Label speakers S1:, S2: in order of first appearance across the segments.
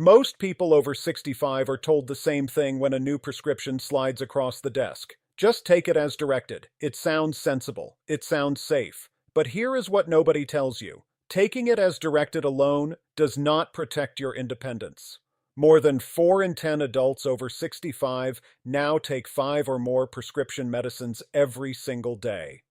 S1: Most people over 65 are told the same thing when a new prescription slides across the desk. Just take it as directed. It sounds sensible. It sounds safe. But here is what nobody tells you. Taking it as directed alone does not protect your independence. More than 4 in 10 adults over 65 now take 5 or more prescription medicines every single day.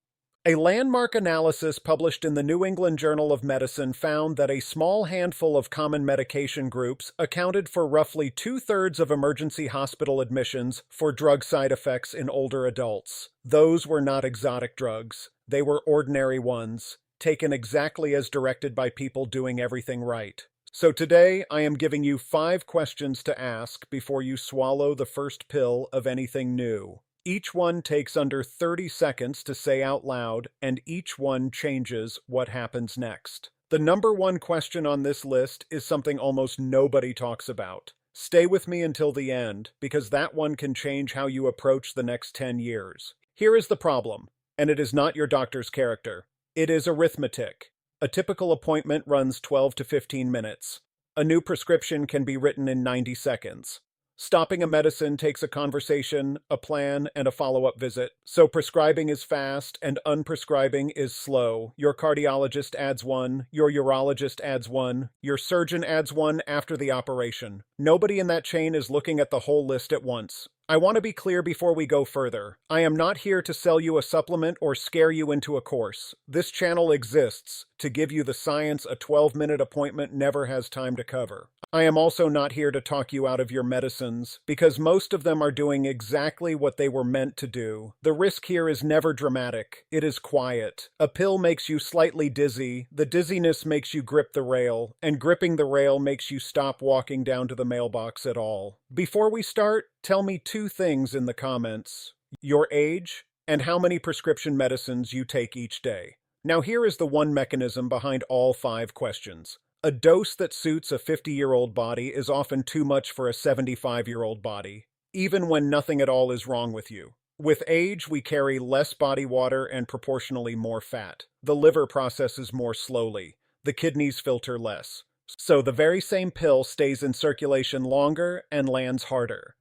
S1: A landmark analysis published in the New England Journal of Medicine found that a small handful of common medication groups accounted for roughly 2/3 of emergency hospital admissions for drug side effects in older adults. Those were not exotic drugs. They were ordinary ones, taken exactly as directed by people doing everything right. So today, I am giving you 5 questions to ask before you swallow the first pill of anything new. Each one takes under 30 seconds to say out loud, and each one changes what happens next. The number 1 question on this list is something almost nobody talks about. Stay with me until the end, because that one can change how you approach the next 10 years. Here is the problem, and it is not your doctor's character. It is arithmetic. A typical appointment runs 12 to 15 minutes. A new prescription can be written in 90 seconds. Stopping a medicine takes a conversation, a plan, and a follow-up visit. So prescribing is fast and unprescribing is slow. Your cardiologist adds one, your urologist adds one, your surgeon adds one after the operation. Nobody in that chain is looking at the whole list at once. I want to be clear before we go further. I am not here to sell you a supplement or scare you into a course. This channel exists to give you the science a 12-minute appointment never has time to cover. I am also not here to talk you out of your medicines, because most of them are doing exactly what they were meant to do. The risk here is never dramatic. It is quiet. A pill makes you slightly dizzy, the dizziness makes you grip the rail, and gripping the rail makes you stop walking down to the mailbox at all. Before we start, tell me 2 things in the comments: your age, and how many prescription medicines you take each day. Now here is the one mechanism behind all 5 questions. A dose that suits a 50-year-old body is often too much for a 75-year-old body, even when nothing at all is wrong with you. With age, we carry less body water and proportionally more fat. The liver processes more slowly. The kidneys filter less. So the very same pill stays in circulation longer and lands harder.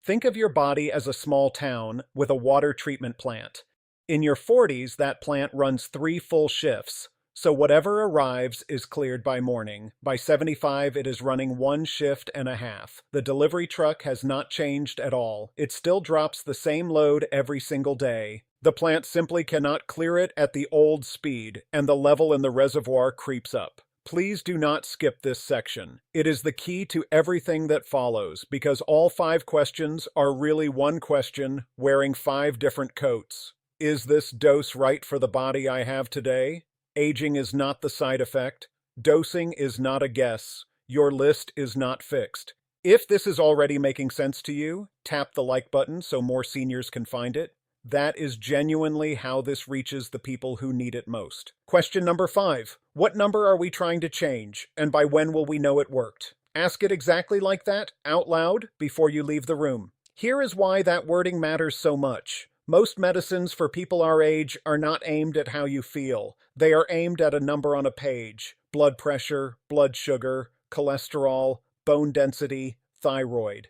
S1: Think of your body as a small town with a water treatment plant. In your 40s, that plant runs 3 full shifts. So whatever arrives is cleared by morning. By 75, it is running 1 shift and a half. The delivery truck has not changed at all. It still drops the same load every single day. The plant simply cannot clear it at the old speed, and the level in the reservoir creeps up. Please do not skip this section. It is the key to everything that follows, because all 5 questions are really one question wearing 5 different coats. Is this dose right for the body I have today? Aging is not the side effect. Dosing is not a guess. Your list is not fixed. If this is already making sense to you, tap the like button so more seniors can find it. That is genuinely how this reaches the people who need it most. Question number 5. What number are we trying to change, and by when will we know it worked? Ask it exactly like that, out loud, before you leave the room. Here is why that wording matters so much. Most medicines for people our age are not aimed at how you feel. They are aimed at a number on a page: blood pressure, blood sugar, cholesterol, bone density, thyroid.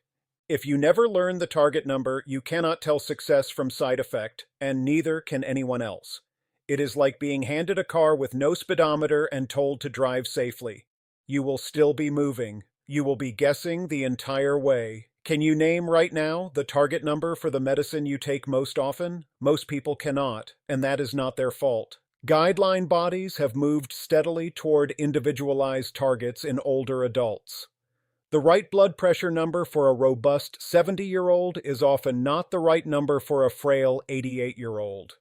S1: If you never learn the target number, you cannot tell success from side effect, and neither can anyone else. It is like being handed a car with no speedometer and told to drive safely. You will still be moving. You will be guessing the entire way. Can you name right now the target number for the medicine you take most often? Most people cannot, and that is not their fault. Guideline bodies have moved steadily toward individualized targets in older adults. The right blood pressure number for a robust 70-year-old is often not the right number for a frail 88-year-old.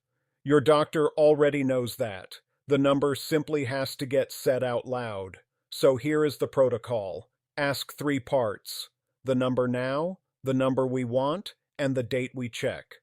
S1: Your doctor already knows that. The number simply has to get said out loud. So here is the protocol. Ask 3 parts: the number now, the number we want, and the date we check.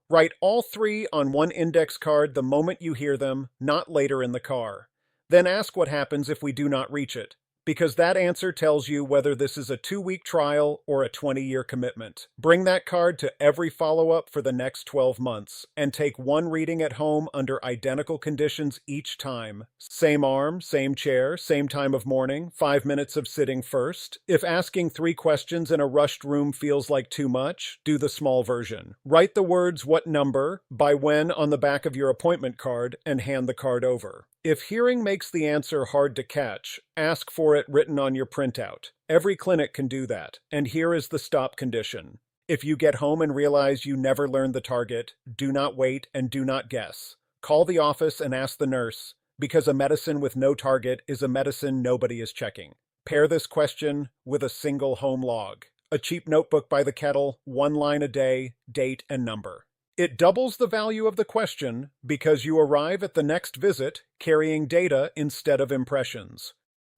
S1: Write all 3 on one index card the moment you hear them, not later in the car. Then ask what happens if we do not reach it. because that answer tells you whether this is a 2-week trial or a 20-year commitment. Bring that card to every follow-up for the next 12 months and take one reading at home under identical conditions each time. Same arm, same chair, same time of morning, 5 minutes of sitting first. If asking 3 questions in a rushed room feels like too much, do the small version. Write the words "what number," "by when" on the back of your appointment card and hand the card over. If hearing makes the answer hard to catch, ask for it written on your printout. Every clinic can do that, and here is the stop condition. If you get home and realize you never learned the target, do not wait and do not guess. Call the office and ask the nurse, because a medicine with no target is a medicine nobody is checking. Pair this question with a single home log. A cheap notebook by the kettle, 1 line a day, date and number. It doubles the value of the question because you arrive at the next visit carrying data instead of impressions.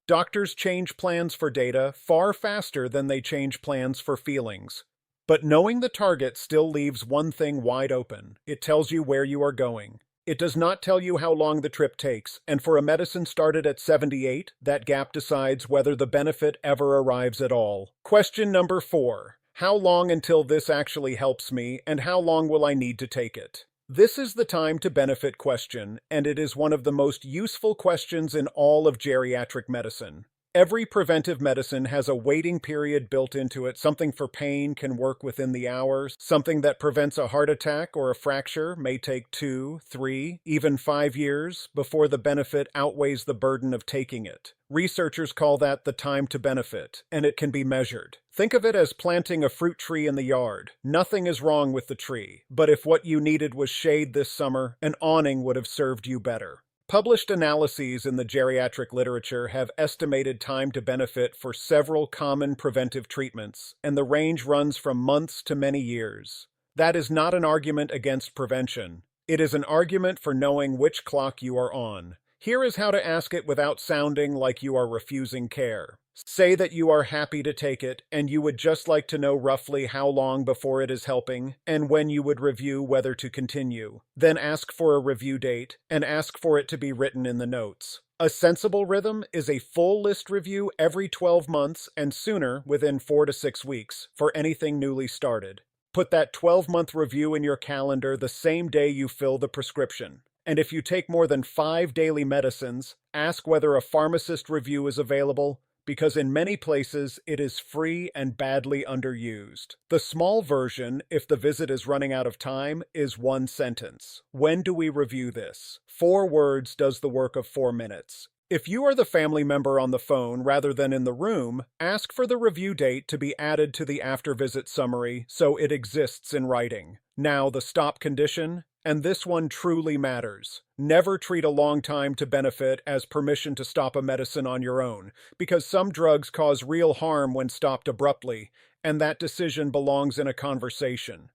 S1: Doctors change plans for data far faster than they change plans for feelings. But knowing the target still leaves one thing wide open. It tells you where you are going. It does not tell you how long the trip takes, and for a medicine started at 78, that gap decides whether the benefit ever arrives at all. Question number 4. How long until this actually helps me, and how long will I need to take it? This is the time to benefit question, and it is one of the most useful questions in all of geriatric medicine. Every preventive medicine has a waiting period built into it. Something for pain can work within the hours. Something that prevents a heart attack or a fracture may take 2, 3, even 5 years before the benefit outweighs the burden of taking it. Researchers call that the time to benefit, and it can be measured. Think of it as planting a fruit tree in the yard. Nothing is wrong with the tree, but if what you needed was shade this summer, an awning would have served you better. Published analyses in the geriatric literature have estimated time to benefit for several common preventive treatments, and the range runs from months to many years. That is not an argument against prevention. It is an argument for knowing which clock you are on. Here is how to ask it without sounding like you are refusing care. Say that you are happy to take it, and you would just like to know roughly how long before it is helping, and when you would review whether to continue. Then ask for a review date, and ask for it to be written in the notes. A sensible rhythm is a full list review every 12 months and sooner within 4 to 6 weeks for anything newly started. Put that 12-month review in your calendar the same day you fill the prescription. And if you take more than 5 daily medicines, ask whether a pharmacist review is available, because in many places it is free and badly underused. The small version, if the visit is running out of time, is 1 sentence. When do we review this? 4 words does the work of 4 minutes. If you are the family member on the phone rather than in the room, ask for the review date to be added to the after-visit summary so it exists in writing. Now the stop condition, and this one truly matters. Never treat a long time to benefit as permission to stop a medicine on your own, because some drugs cause real harm when stopped abruptly, and that decision belongs in a conversation.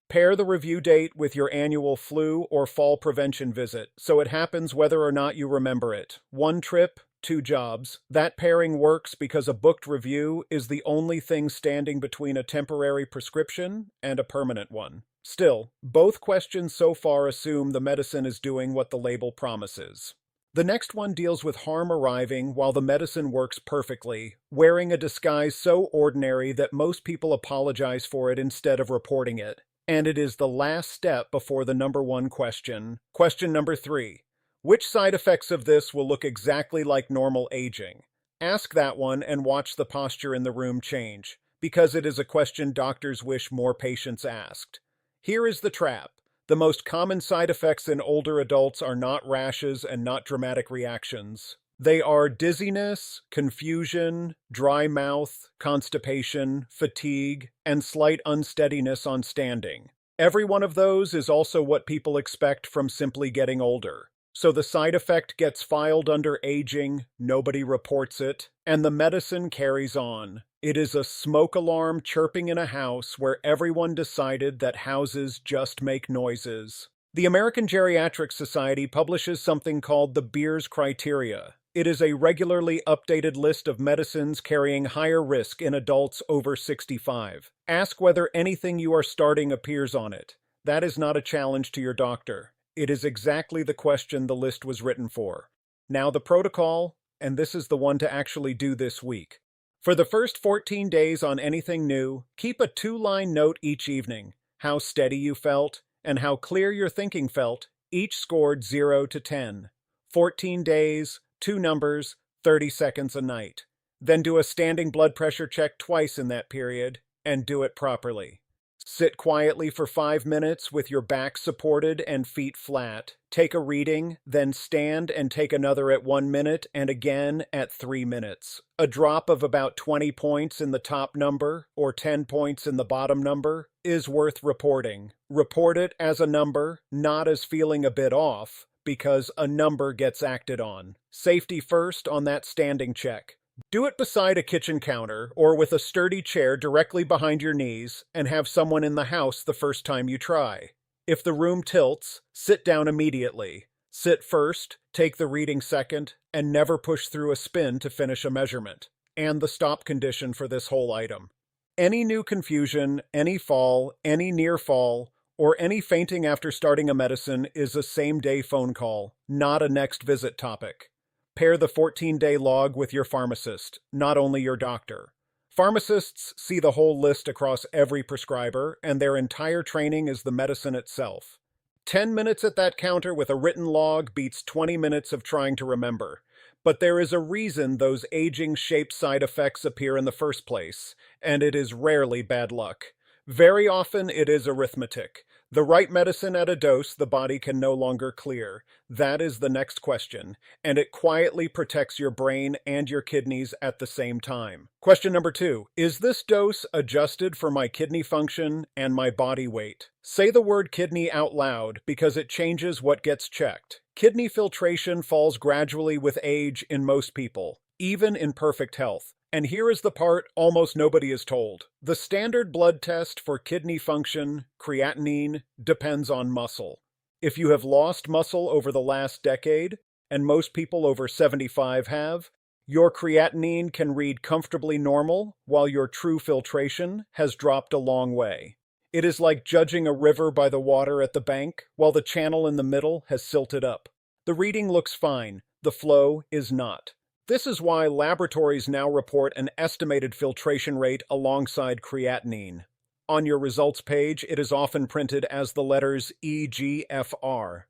S1: Pair the review date with your annual flu or fall prevention visit, so it happens whether or not you remember it. 1 trip, 2 jobs. That pairing works because a booked review is the only thing standing between a temporary prescription and a permanent one. Still, both questions so far assume the medicine is doing what the label promises. The next one deals with harm arriving while the medicine works perfectly, wearing a disguise so ordinary that most people apologize for it instead of reporting it. And it is the last step before the number 1 question. Question number 3. Which side effects of this will look exactly like normal aging? Ask that one and watch the posture in the room change, because it is a question doctors wish more patients asked. Here is the trap. The most common side effects in older adults are not rashes and not dramatic reactions. They are dizziness, confusion, dry mouth, constipation, fatigue, and slight unsteadiness on standing. Every one of those is also what people expect from simply getting older. So the side effect gets filed under aging, nobody reports it, and the medicine carries on. It is a smoke alarm chirping in a house where everyone decided that houses just make noises. The American Geriatric Society publishes something called the Beers Criteria. It is a regularly updated list of medicines carrying higher risk in adults over 65. Ask whether anything you are starting appears on it. That is not a challenge to your doctor. It is exactly the question the list was written for. Now the protocol, and this is the one to actually do this week. For the first 14 days on anything new, keep a 2-line note each evening. How steady you felt, and how clear your thinking felt, each scored 0 to 10. 14 days, 2 numbers, 30 seconds a night. Then do a standing blood pressure check twice in that period, and do it properly. Sit quietly for 5 minutes with your back supported and feet flat. Take a reading, then stand and take another at 1 minute and again at 3 minutes. A drop of about 20 points in the top number or 10 points in the bottom number is worth reporting. Report it as a number, not as feeling a bit off, because a number gets acted on. Safety first on that standing check. Do it beside a kitchen counter or with a sturdy chair directly behind your knees and have someone in the house the first time you try. If the room tilts, sit down immediately. Sit first, take the reading second, and never push through a spin to finish a measurement. And the stop condition for this whole item. Any new confusion, any fall, any near fall, or any fainting after starting a medicine is a same-day phone call, not a next visit topic. Pair the 14-day log with your pharmacist, not only your doctor. Pharmacists see the whole list across every prescriber, and their entire training is the medicine itself. 10 minutes at that counter with a written log beats 20 minutes of trying to remember. But there is a reason those aging shape side effects appear in the first place, and it is rarely bad luck. Very often it is arithmetic. The right medicine at a dose the body can no longer clear. That is the next question, and it quietly protects your brain and your kidneys at the same time. Question number 2. Is this dose adjusted for my kidney function and my body weight? Say the word kidney out loud because it changes what gets checked. Kidney filtration falls gradually with age in most people, even in perfect health. And here is the part almost nobody is told. The standard blood test for kidney function, creatinine, depends on muscle. If you have lost muscle over the last decade, and most people over 75 have, your creatinine can read comfortably normal, while your true filtration has dropped a long way. It is like judging a river by the water at the bank, while the channel in the middle has silted up. The reading looks fine, the flow is not. This is why laboratories now report an estimated filtration rate alongside creatinine. On your results page, it is often printed as the letters EGFR.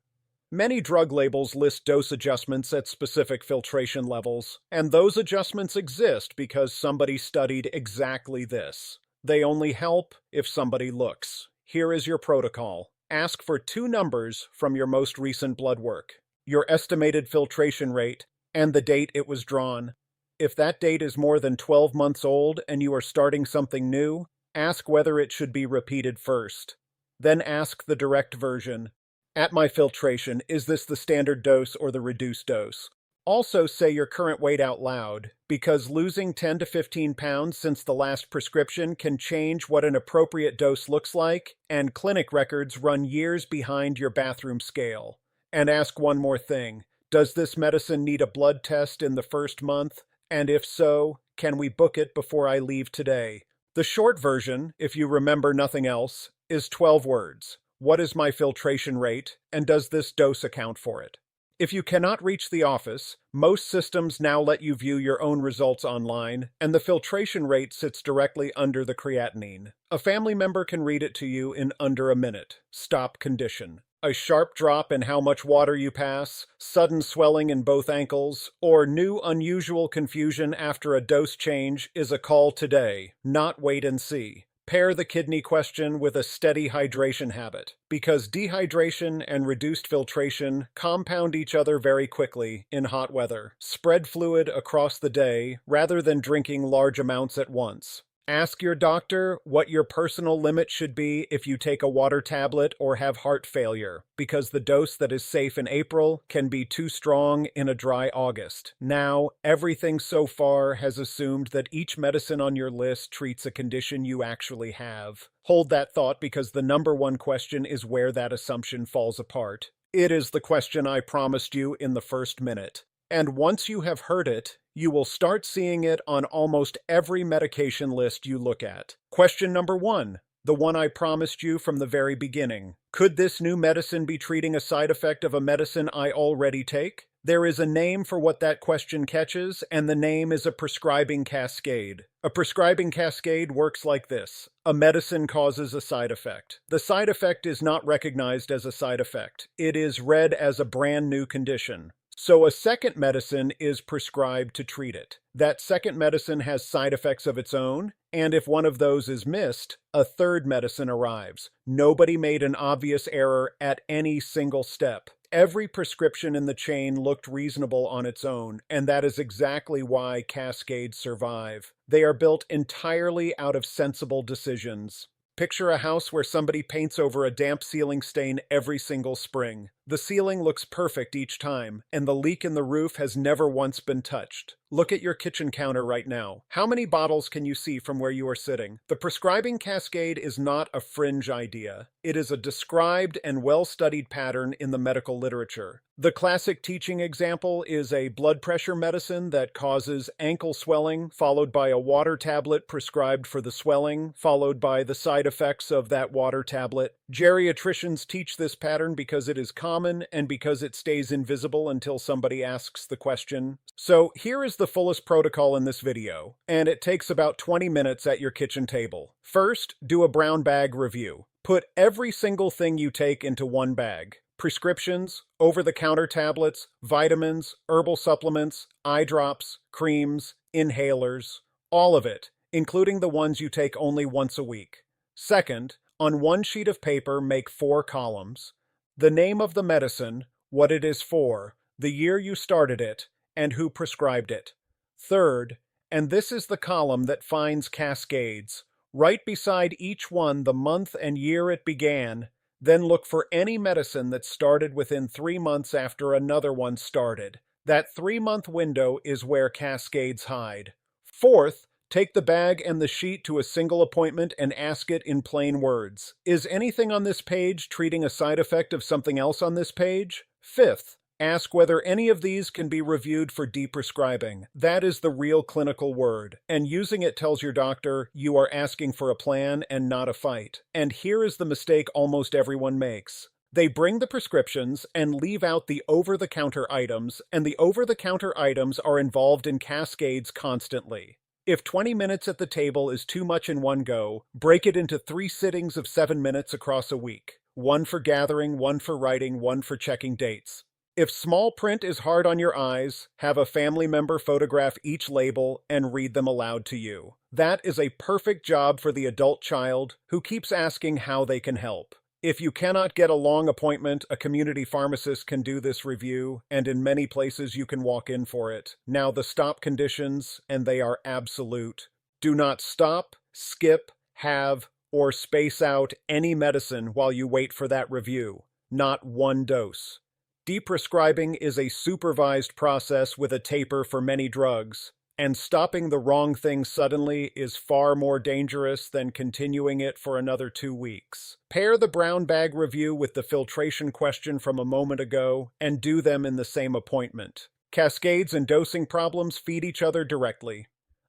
S1: Many drug labels list dose adjustments at specific filtration levels, and those adjustments exist because somebody studied exactly this. They only help if somebody looks. Here is your protocol. Ask for 2 numbers from your most recent blood work, your estimated filtration rate, and the date it was drawn. If that date is more than 12 months old and you are starting something new, ask whether it should be repeated first. Then ask the direct version. At my filtration, is this the standard dose or the reduced dose? Also say your current weight out loud, because losing 10 to 15 pounds since the last prescription can change what an appropriate dose looks like, and clinic records run years behind your bathroom scale. And ask one more thing. Does this medicine need a blood test in the first month? And if so, can we book it before I leave today? The short version, if you remember nothing else, is 12 words. What is my filtration rate, and does this dose account for it? If you cannot reach the office, most systems now let you view your own results online, and the filtration rate sits directly under the creatinine. A family member can read it to you in under a minute. Stop condition. A sharp drop in how much water you pass, sudden swelling in both ankles, or new unusual confusion after a dose change is a call today, not wait and see. Pair the kidney question with a steady hydration habit, because dehydration and reduced filtration compound each other very quickly in hot weather. Spread fluid across the day rather than drinking large amounts at once. Ask your doctor what your personal limit should be if you take a water tablet or have heart failure, because the dose that is safe in April can be too strong in a dry August. Now, everything so far has assumed that each medicine on your list treats a condition you actually have. Hold that thought because the number one question is where that assumption falls apart. It is the question I promised you in the first minute. And once you have heard it, you will start seeing it on almost every medication list you look at. Question number 1. the one I promised you from the very beginning. Could this new medicine be treating a side effect of a medicine I already take? There is a name for what that question catches, and the name is a prescribing cascade. A prescribing cascade works like this. A medicine causes a side effect. The side effect is not recognized as a side effect. It is read as a brand new condition. So a second medicine is prescribed to treat it. That second medicine has side effects of its own, and if one of those is missed, a third medicine arrives. Nobody made an obvious error at any single step. Every prescription in the chain looked reasonable on its own, and that is exactly why cascades survive. They are built entirely out of sensible decisions. Picture a house where somebody paints over a damp ceiling stain every single spring. The ceiling looks perfect each time, and the leak in the roof has never once been touched. Look at your kitchen counter right now. How many bottles can you see from where you are sitting? The prescribing cascade is not a fringe idea. It is a described and well-studied pattern in the medical literature. The classic teaching example is a blood pressure medicine that causes ankle swelling, followed by a water tablet prescribed for the swelling, followed by the side effects of that water tablet. Geriatricians teach this pattern because it is common and because it stays invisible until somebody asks the question. So here is the fullest protocol in this video, and it takes about 20 minutes at your kitchen table. First, do a brown bag review. Put every single thing you take into one bag. Prescriptions, over-the-counter tablets, vitamins, herbal supplements, eye drops, creams, inhalers, all of it, including the ones you take only once a week. Second, on one sheet of paper, make 4 columns. The name of the medicine, what it is for, the year you started it, and who prescribed it. Third, and this is the column that finds cascades, right beside each one the month and year it began. Then look for any medicine that started within 3 months after another one started. That 3-month window is where cascades hide. Fourth, take the bag and the sheet to a single appointment and ask it in plain words. Is anything on this page treating a side effect of something else on this page? Fifth, ask whether any of these can be reviewed for deprescribing. That is the real clinical word, and using it tells your doctor you are asking for a plan and not a fight. And here is the mistake almost everyone makes. They bring the prescriptions and leave out the over-the-counter items, and the over-the-counter items are involved in cascades constantly. If 20 minutes at the table is too much in one go, break it into 3 sittings of 7 minutes across a week. 1 for gathering, 1 for writing, 1 for checking dates. If small print is hard on your eyes, have a family member photograph each label and read them aloud to you. That is a perfect job for the adult child who keeps asking how they can help. If you cannot get a long appointment, a community pharmacist can do this review, and in many places you can walk in for it. Now the stop conditions, and they are absolute. Do not stop, skip, have, or space out any medicine while you wait for that review. Not 1 dose. Deprescribing is a supervised process with a taper for many drugs, and stopping the wrong thing suddenly is far more dangerous than continuing it for another 2 weeks. Pair the brown bag review with the filtration question from a moment ago, and do them in the same appointment. Cascades and dosing problems feed each other directly.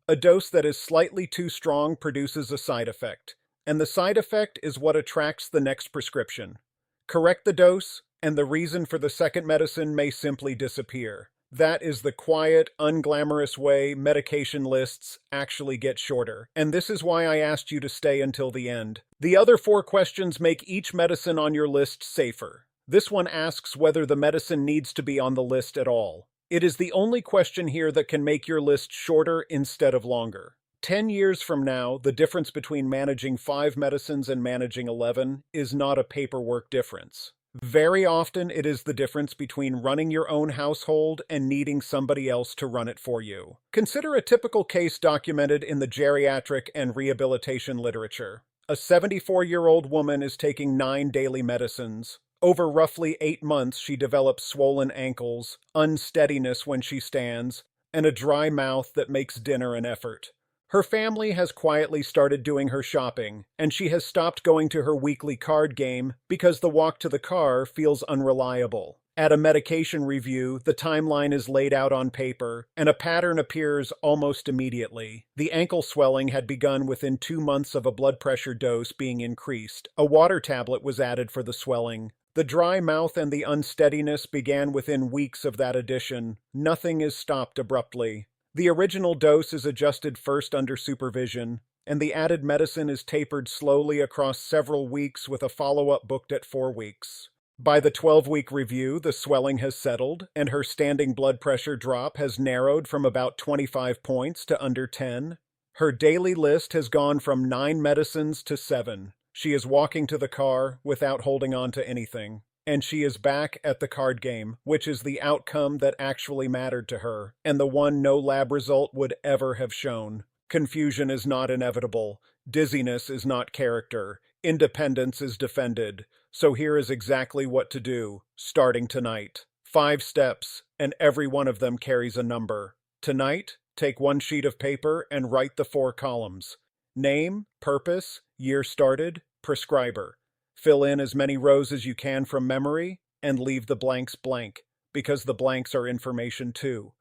S1: A dose that is slightly too strong produces a side effect, and the side effect is what attracts the next prescription. Correct the dose, and the reason for the second medicine may simply disappear. That is the quiet, unglamorous way medication lists actually get shorter. And this is why I asked you to stay until the end. The other 4 questions make each medicine on your list safer. This one asks whether the medicine needs to be on the list at all. It is the only question here that can make your list shorter instead of longer. 10 years from now, the difference between managing 5 medicines and managing 11 is not a paperwork difference. Very often, it is the difference between running your own household and needing somebody else to run it for you. Consider a typical case documented in the geriatric and rehabilitation literature. A 74-year-old woman is taking 9 daily medicines. Over roughly 8 months, she develops swollen ankles, unsteadiness when she stands, and a dry mouth that makes dinner an effort. Her family has quietly started doing her shopping, and she has stopped going to her weekly card game because the walk to the car feels unreliable. At a medication review, the timeline is laid out on paper, and a pattern appears almost immediately. The ankle swelling had begun within 2 months of a blood pressure dose being increased. A water tablet was added for the swelling. The dry mouth and the unsteadiness began within weeks of that addition. Nothing is stopped abruptly. The original dose is adjusted first under supervision, and the added medicine is tapered slowly across several weeks with a follow-up booked at 4 weeks. By the 12-week review, the swelling has settled, and her standing blood pressure drop has narrowed from about 25 points to under 10. Her daily list has gone from 9 medicines to 7. She is walking to the car without holding on to anything. And she is back at the card game, which is the outcome that actually mattered to her, and the one no lab result would ever have shown. Confusion is not inevitable. Dizziness is not character. Independence is defended. So here is exactly what to do, starting tonight. 5 steps, and every one of them carries a number. Tonight, take 1 sheet of paper and write the 4 columns. Name, purpose, year started, prescriber. Fill in as many rows as you can from memory, and leave the blanks blank, because the blanks are information too.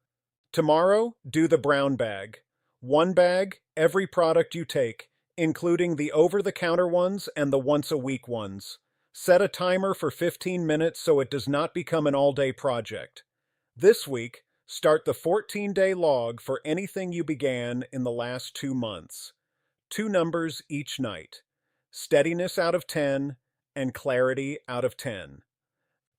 S1: Tomorrow, do the brown bag. 1 bag, every product you take, including the over-the-counter ones and the once-a-week ones. Set a timer for 15 minutes so it does not become an all-day project. This week, start the 14-day log for anything you began in the last 2 months. 2 numbers each night. Steadiness out of 10 and clarity out of 10.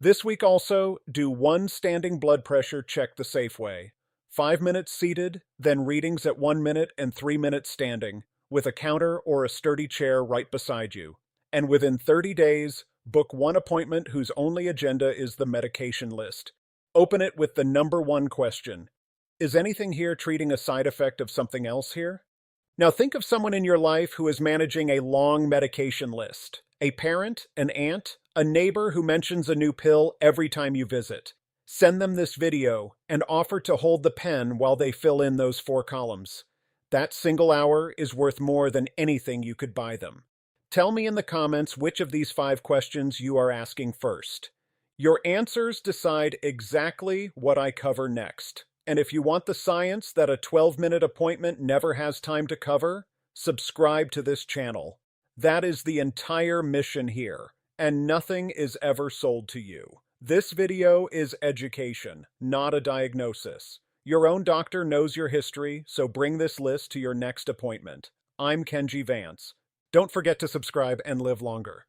S1: This week also, do 1 standing blood pressure check the safe way. 5 minutes seated, then readings at 1 minute and 3 minutes standing, with a counter or a sturdy chair right beside you. And within 30 days, book 1 appointment whose only agenda is the medication list. Open it with the number 1 question. Is anything here treating a side effect of something else here? Now think of someone in your life who is managing a long medication list. A parent, an aunt, a neighbor who mentions a new pill every time you visit. Send them this video and offer to hold the pen while they fill in those 4 columns. That single hour is worth more than anything you could buy them. Tell me in the comments which of these 5 questions you are asking first. Your answers decide exactly what I cover next. And if you want the science that a 12-minute appointment never has time to cover, subscribe to this channel. That is the entire mission here, and nothing is ever sold to you. This video is education, not a diagnosis. Your own doctor knows your history, so bring this list to your next appointment. I'm Kenji Vance. Don't forget to subscribe and live longer.